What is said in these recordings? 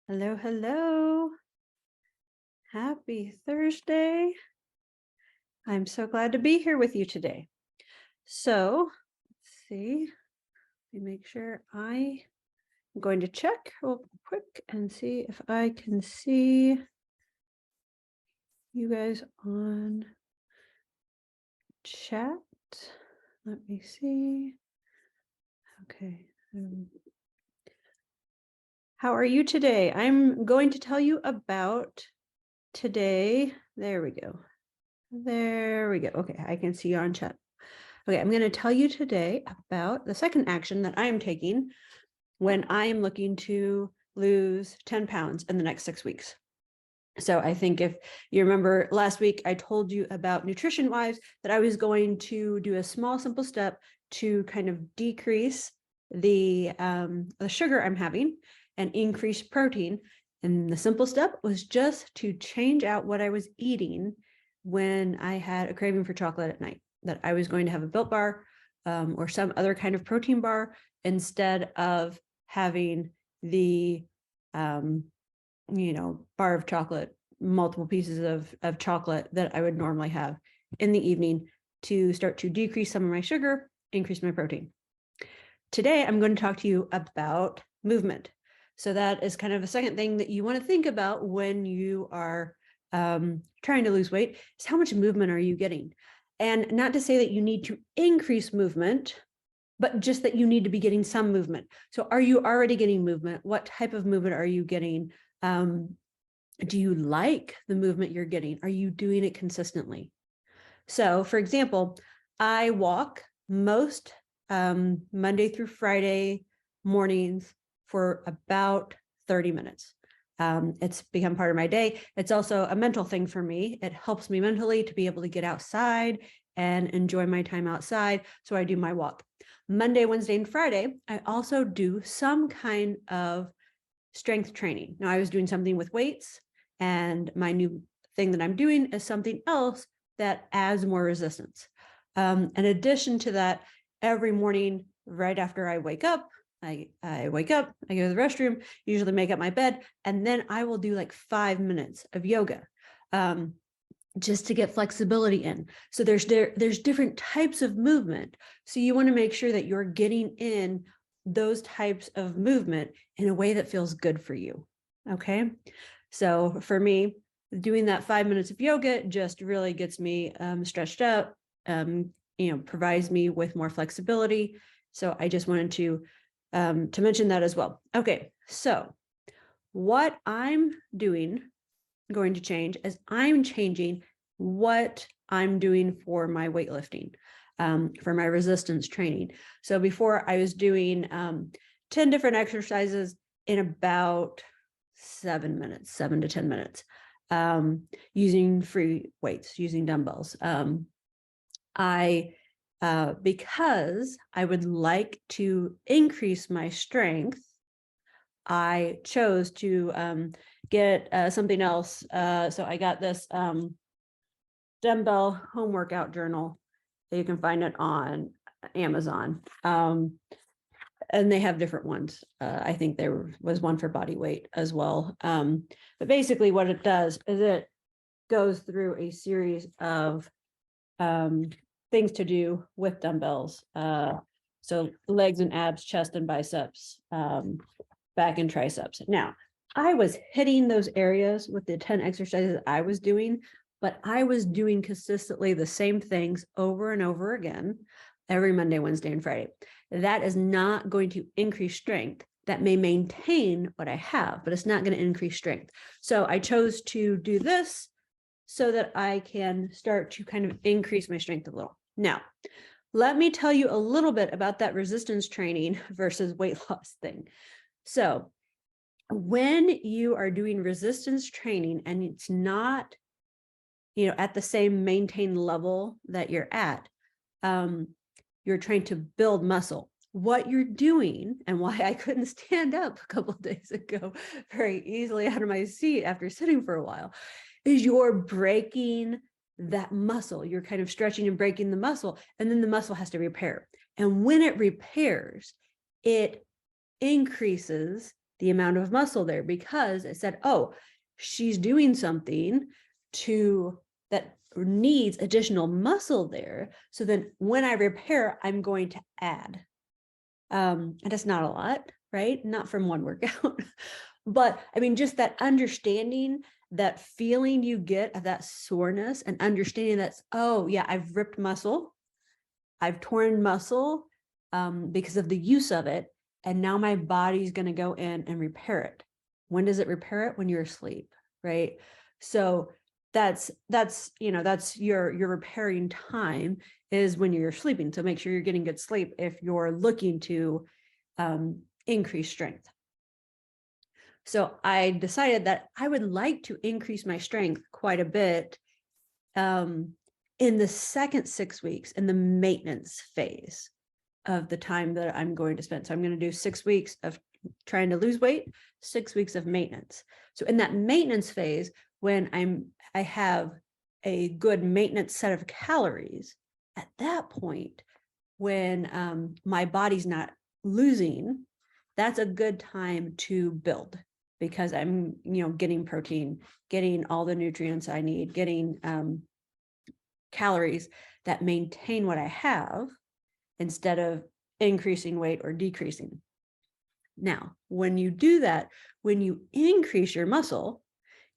Hello, hello. Happy Thursday. I'm so glad to be here with you today. So, let's see. Let me make sure I'm going to check real quick and see if I can see you guys on chat. Let me see. Okay. How are you today? I'm going to tell you about today. There we go. There we go. Okay, I can see you on chat. Okay, I'm going to tell you today about the second action that I am taking when I am looking to lose 10 pounds in the next 6 weeks. So I think if you remember last week, I told you about Nutrition Wives that I was going to do a small, simple step to kind of decrease the sugar I'm having and increase protein. And the simple step was just to change out what I was eating when I had a craving for chocolate at night, that I was going to have a Built Bar or some other kind of protein bar instead of having the bar of chocolate, multiple pieces of chocolate that I would normally have in the evening to start to decrease some of my sugar, increase my protein. Today, I'm going to talk to you about movement. So that is kind of a second thing that you want to think about when you are trying to lose weight, is how much movement are you getting? And not to say that you need to increase movement, but just that you need to be getting some movement. So are you already getting movement? What type of movement are you getting? Do you like the movement you're getting? Are you doing it consistently? So for example, I walk most Monday through Friday mornings for about 30 minutes. It's become part of my day. It's also a mental thing for me. It helps me mentally to be able to get outside and enjoy my time outside. So I do my walk. Monday, Wednesday, and Friday, I also do some kind of strength training. Now I was doing something with weights, and my new thing that I'm doing is something else that adds more resistance. In addition to that, every morning, right after I wake up, I wake up, I go to the restroom, usually make up my bed, and then I will do like 5 minutes of yoga. Just to get flexibility in. So there's different types of movement. So you want to make sure that you're getting in those types of movement in a way that feels good for you. Okay. So for me, doing that 5 minutes of yoga just really gets me stretched out, provides me with more flexibility. So I just wanted to mention that as well. Okay. So what I'm going to change is I'm changing what I'm doing for my weightlifting, for my resistance training. So before I was doing 10 different exercises in about 7 minutes, 7 to 10 minutes, using free weights, using dumbbells. Because I would like to increase my strength, I chose to get something else. So I got this dumbbell home workout journal. You can find it on Amazon. And they have different ones. I think there was one for body weight as well. But basically what it does is it goes through a series of things to do with dumbbells. So legs and abs, chest and biceps, back and triceps. Now, I was hitting those areas with the 10 exercises I was doing, but I was doing consistently the same things over and over again every Monday, Wednesday, and Friday. That is not going to increase strength. That may maintain what I have, but it's not going to increase strength. So I chose to do this so that I can start to kind of increase my strength a little. Now, let me tell you a little bit about that resistance training versus weight loss thing. So when you are doing resistance training and it's not, at the same maintained level that you're at, you're trying to build muscle. What you're doing, and why I couldn't stand up a couple of days ago very easily out of my seat after sitting for a while, is you're breaking that muscle. You're kind of stretching and breaking the muscle, and then the muscle has to repair. And when it repairs, it increases the amount of muscle there, because it said, oh, she's doing something that needs additional muscle there. So then when I repair, I'm going to add. And that's not a lot, right? Not from one workout. But I mean, just that understanding, that feeling you get of that soreness, and understanding that's, oh yeah, I've ripped muscle, I've torn muscle because of the use of it. And now my body's going to go in and repair it. When does it repair it? When you're asleep, right? So that's your repairing time is when you're sleeping. So make sure you're getting good sleep if you're looking to increase strength. So I decided that I would like to increase my strength quite a bit in the second 6 weeks, in the maintenance phase of the time that I'm going to spend. So I'm going to do 6 weeks of trying to lose weight, 6 weeks of maintenance. So in that maintenance phase, when I have a good maintenance set of calories, at that point, when my body's not losing, that's a good time to build, because I'm, getting protein, getting all the nutrients I need, getting calories that maintain what I have instead of increasing weight or decreasing. Now, when you do that, when you increase your muscle,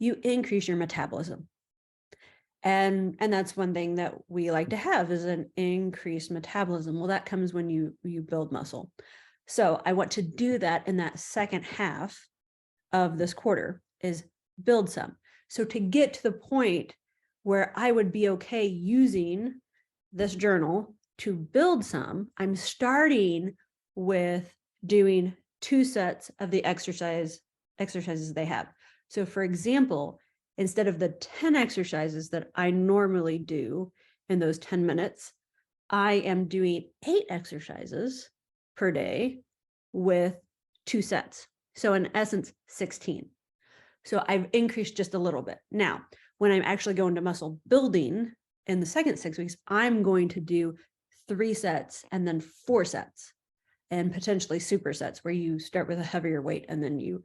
you increase your metabolism. And that's one thing that we like to have, is an increased metabolism. Well, that comes when you build muscle. So I want to do that in that second half of this quarter, is build some. So to get to the point where I would be okay using this journal to build some, I'm starting with doing 2 sets of the exercises they have. So for example, instead of the 10 exercises that I normally do in those 10 minutes, I am doing 8 exercises per day with 2 sets. So in essence, 16. So I've increased just a little bit. Now, when I'm actually going to muscle building in the second 6 weeks, I'm going to do 3 sets and then 4 sets, and potentially supersets, where you start with a heavier weight and then you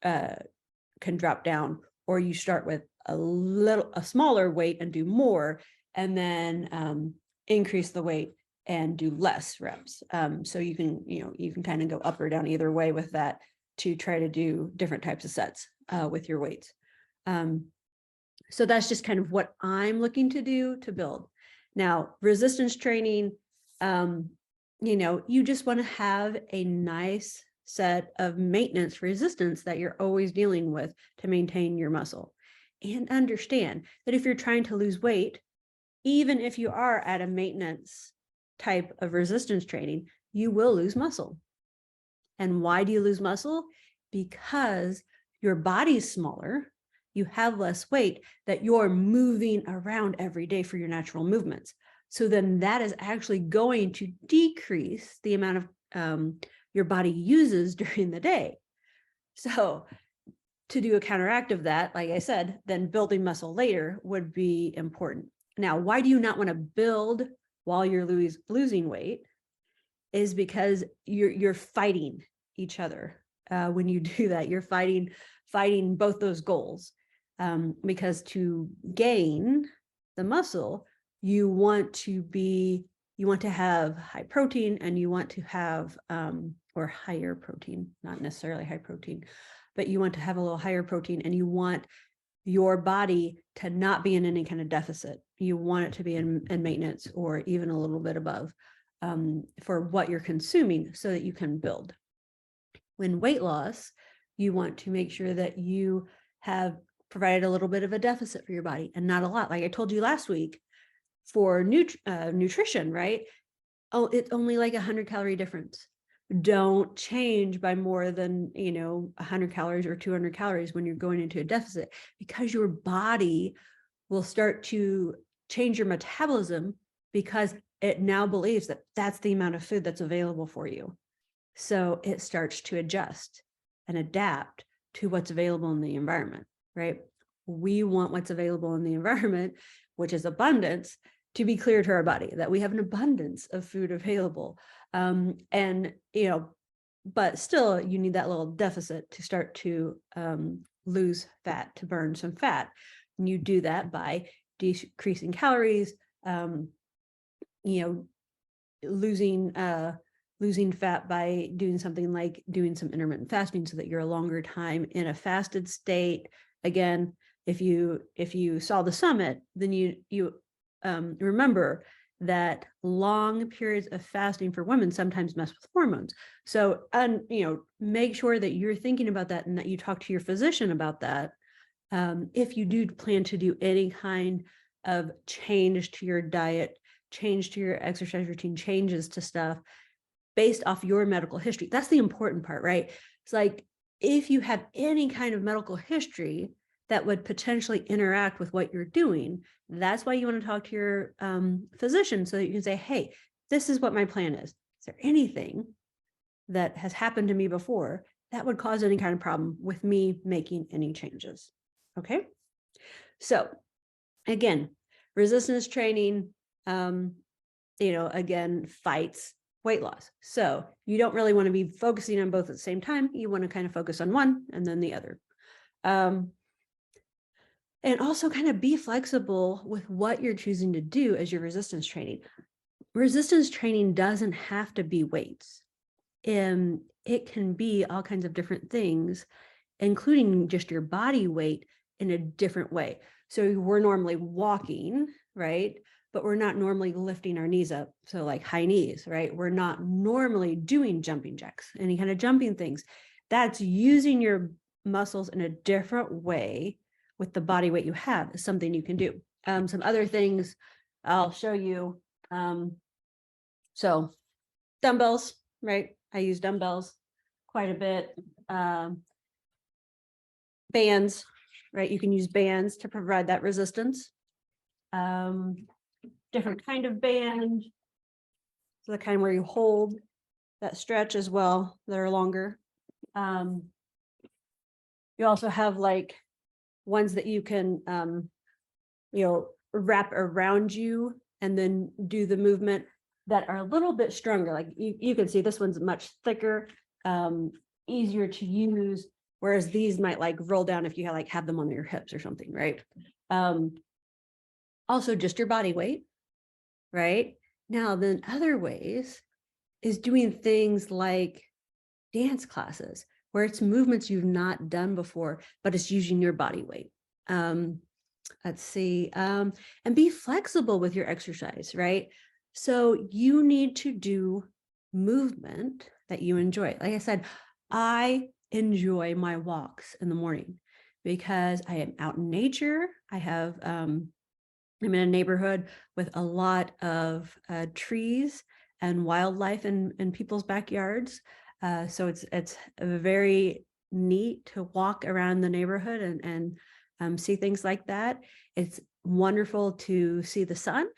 can drop down, or you start with a smaller weight and do more, and then increase the weight and do less reps. So you can kind of go up or down either way with that, to try to do different types of sets with your weights. So that's just kind of what I'm looking to do to build. Now, resistance training, you just want to have a nice set of maintenance resistance that you're always dealing with to maintain your muscle. And understand that if you're trying to lose weight, even if you are at a maintenance type of resistance training, you will lose muscle. And why do you lose muscle? Because your body's smaller, you have less weight that you're moving around every day for your natural movements. So then that is actually going to decrease the amount of your body uses during the day. So to do a counteract of that, like I said, then building muscle later would be important. Now, why do you not want to build while you're losing weight? Is because you're fighting each other. When you do that, you're fighting both those goals. Because to gain the muscle, you want to have high protein, and you want to have or higher protein, not necessarily high protein, but you want to have a little higher protein, and you want your body to not be in any kind of deficit. You want it to be in maintenance, or even a little bit above, for what you're consuming, so that you can build. When weight loss, you want to make sure that you have provided a little bit of a deficit for your body, and not a lot. Like I told you last week, for nutrition, right? Oh, it's only like 100 calorie difference. Don't change by more than 100 calories or 200 calories when you're going into a deficit, because your body will start to change your metabolism, because it now believes that that's the amount of food that's available for you. So it starts to adjust and adapt to what's available in the environment, right? We want what's available in the environment, which is abundance, to be clear to our body, that we have an abundance of food available. And but still you need that little deficit to start to lose fat, to burn some fat. And you do that by decreasing calories, losing fat by doing something like doing some intermittent fasting so that you're a longer time in a fasted state. Again, if you saw the summit, then you remember that long periods of fasting for women sometimes mess with hormones. So, make sure that you're thinking about that and that you talk to your physician about that. If you do plan to do any kind of change to your diet, change to your exercise routine, changes to stuff based off your medical history. That's the important part, right? It's like, if you have any kind of medical history that would potentially interact with what you're doing, that's why you want to talk to your physician so that you can say, hey, this is what my plan is. Is there anything that has happened to me before that would cause any kind of problem with me making any changes? Okay. So again, resistance training, again, fights weight loss. So you don't really want to be focusing on both at the same time. You want to kind of focus on one and then the other. And also kind of be flexible with what you're choosing to do as your resistance training. Resistance training doesn't have to be weights. It can be all kinds of different things, including just your body weight in a different way. So we're normally walking, right? But we're not normally lifting our knees up. So like high knees, right? We're not normally doing jumping jacks, any kind of jumping things. That's using your muscles in a different way with the body weight you have is something you can do. Some other things I'll show you. So dumbbells, right? I use dumbbells quite a bit. Bands, right? You can use bands to provide that resistance. Different kind of band. So the kind where you hold that stretch as well, that are longer. You also have like ones that you can, wrap around you and then do the movement that are a little bit stronger. Like you can see this one's much thicker, easier to use, whereas these might like roll down if you have them on your hips or something, right? Also just your body weight, right? Now, then other ways is doing things like dance classes, where it's movements you've not done before, but it's using your body weight. Let's see, and be flexible with your exercise, right? So you need to do movement that you enjoy. Like I said, I enjoy my walks in the morning because I am out in nature. I'm in a neighborhood with a lot of trees and wildlife in people's backyards. So it's very neat to walk around the neighborhood and see things like that. It's wonderful to see the sun,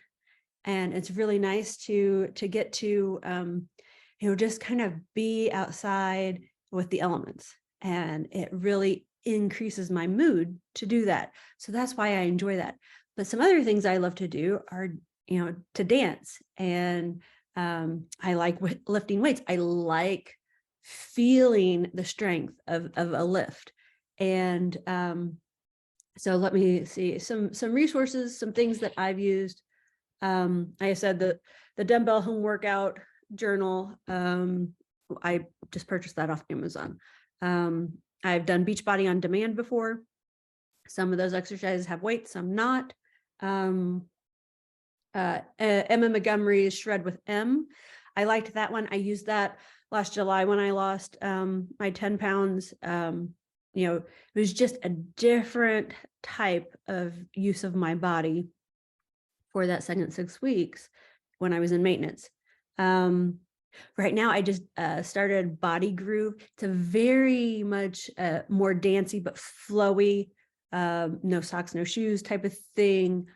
and it's really nice to get to just kind of be outside with the elements, and it really increases my mood to do that. So that's why I enjoy that. But some other things I love to do are, to dance, and I like lifting weights. I like feeling the strength of a lift. And so let me see some resources, some things that I've used. I said the dumbbell home workout journal. I just purchased that off Amazon. I've done Beachbody on Demand before. Some of those exercises have weights, some not. Emma Montgomery's Shred with M. I liked that one. I used that last July when I lost my 10 pounds. It was just a different type of use of my body for that second 6 weeks when I was in maintenance. Right now, I just started Body Groove. It's a very much more dancey but flowy, no socks, no shoes type of thing.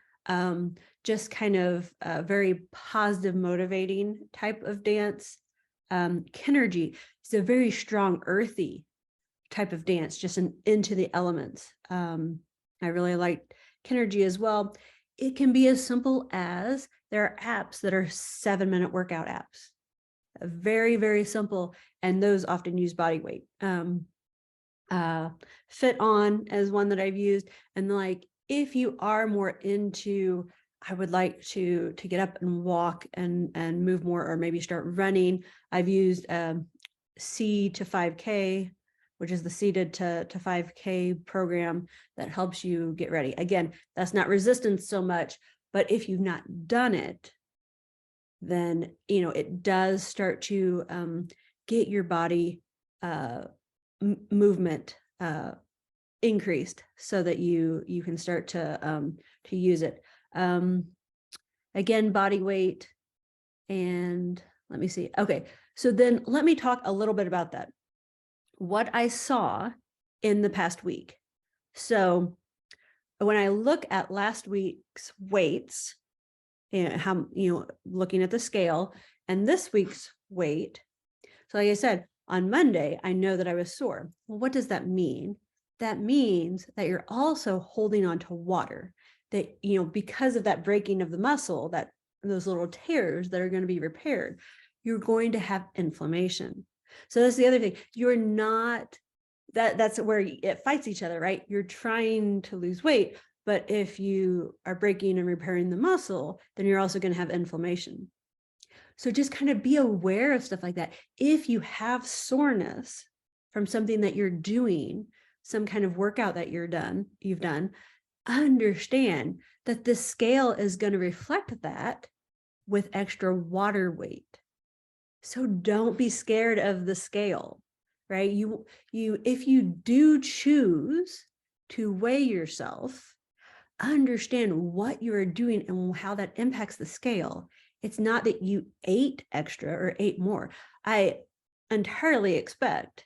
Just kind of very positive, motivating type of dance. Kinergy is a very strong, earthy type of dance, just into the elements. I really like Kinergy as well. It can be as simple as there are apps that are 7-minute workout apps. Very, very simple. And those often use body weight. Fit On is one that I've used. And like, if you are more into, I would like to get up and walk and move more, or maybe start running, I've used C to 5K, which is the seated to 5K program that helps you get ready. Again, that's not resistance so much, but if you've not done it, then, you know, it does start to get your body movement increased so that you can start to use it. Again, body weight. And let me see. Okay, so then let me talk a little bit about that. What I saw in the past week. So when I look at last week's weights, and how, you know, looking at the scale and this week's weight. So like I said, on Monday, I know that I was sore. Well, what does that mean? That means that you're also holding on to water, that, you know, because of that breaking of the muscle, that those little tears that are going to be repaired, you're going to have inflammation. So that's the other thing. You're not, that's where it fights each other, right? You're trying to lose weight, but if you are breaking and repairing the muscle, then you're also going to have inflammation. So just kind of be aware of stuff like that. If you have soreness from something that you're doing, some kind of workout that you've done, understand that the scale is going to reflect that with extra water weight. So don't be scared of the scale, right? If you do choose to weigh yourself, understand what you are doing and how that impacts the scale. It's not that you ate extra or ate more. I entirely expect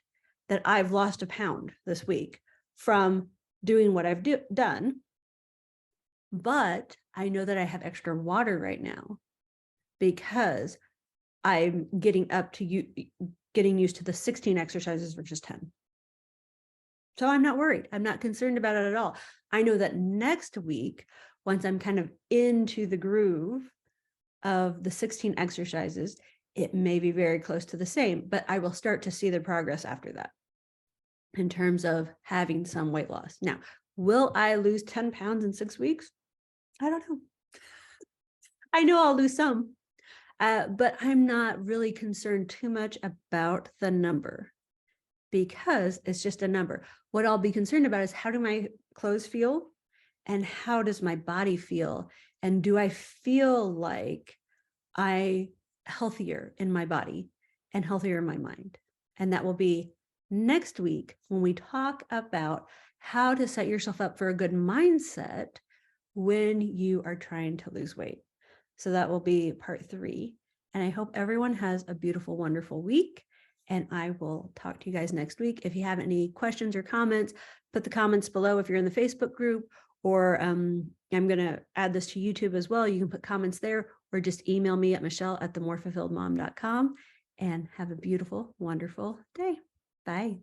that I've lost a pound this week from doing what I've done, but I know that I have extra water right now because I'm getting used to the 16 exercises versus 10. So I'm not worried. I'm not concerned about it at all. I know that next week, once I'm kind of into the groove of the 16 exercises, it may be very close to the same, but I will start to see the progress after that in terms of having some weight loss. Now, will I lose 10 pounds in 6 weeks? I don't know. I know I'll lose some, but I'm not really concerned too much about the number, because it's just a number. What I'll be concerned about is, how do my clothes feel and how does my body feel? And do I feel like I'm healthier in my body and healthier in my mind? And that will be next week when we talk about how to set yourself up for a good mindset when you are trying to lose weight. So that will be part 3. And I hope everyone has a beautiful, wonderful week. And I will talk to you guys next week. If you have any questions or comments, put the comments below if you're in the Facebook group, or I'm going to add this to YouTube as well. You can put comments there, or just email me at michelle@themorefulfilledmom.com, and have a beautiful, wonderful day. Bye.